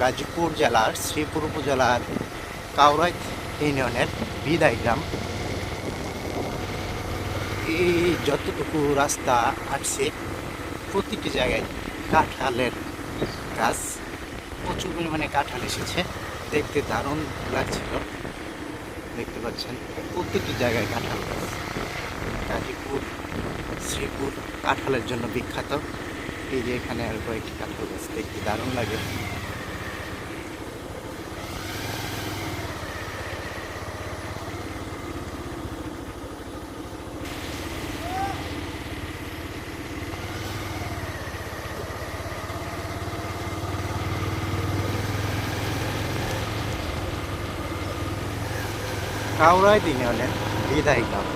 গাজীপুর জেলার শ্রীপুর উপজেলার কাউরাই ইউনিয়নের বিদায় গ্রাম। এই যতটুকু রাস্তা আসছে প্রতিটি জায়গায় কাঁঠালের গাছ, প্রচুর পরিমাণে কাঁঠাল এসেছে, দেখতে দারুণ লাগছিল। দেখতে পাচ্ছেন প্রত্যেকটি জায়গায় কাঁঠাল গাছ। গাজীপুর শ্রীপুর কাঁঠালের জন্য বিখ্যাত। এই যে এখানে আর কয়েকটি কাঁঠাল গাছ, দেখতে দারুণ লাগে। কাউরাই ইউনিয়নের বিদায় গ্রাম।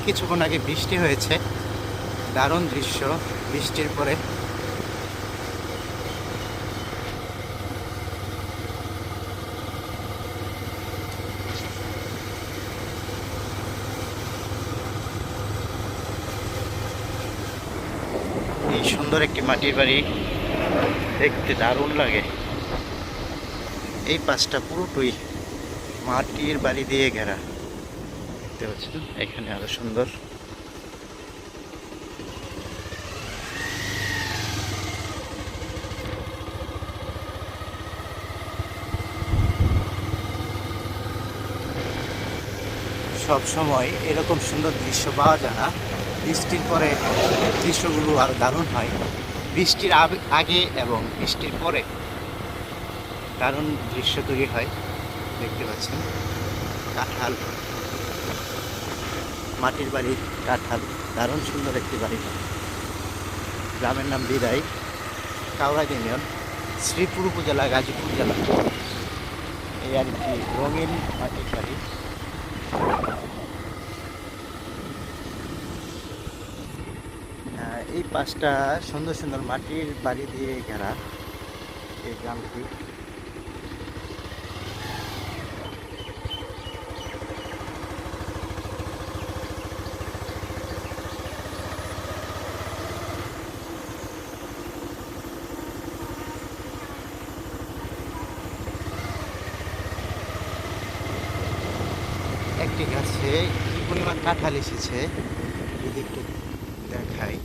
কিছুক্ষণ আগে বৃষ্টি হয়েছে, দারুণ দৃশ্য বৃষ্টির পরে। এই সুন্দর একটি মাটির বাড়ি, দেখতে দারুণ লাগে। এই পাশটা পুরোটাই মাটির বাড়ি দিয়ে ঘেরা, দেখতে পাচ্ছেন। এখানে আরো সুন্দর। সব সময় এরকম সুন্দর দৃশ্য পাওয়া যায় না, বৃষ্টির পরে দৃশ্যগুলো আরো দারুণ হয়। বৃষ্টির আগে এবং বৃষ্টির পরে দারুণ দৃশ্য তৈরি হয়। দেখতে পাচ্ছেন কাঁঠাল, মাটির বাড়ি, কাঁঠাল, দারুণ সুন্দর একটি বাড়ি। গ্রামের নাম বিদায়, কাউরাই ইউনিয়ন, শ্রীপুর উপজেলা, গাজীপুর জেলা। এই আর কি রঙিন মাটির বাড়ি। এই পাশটা সুন্দর সুন্দর মাটির বাড়ি দিয়ে ঘেরা এই গ্রামটি। একটি গাছে কি পরিমাণ কাঁঠাল এসেছে যদি একটু দেখাই।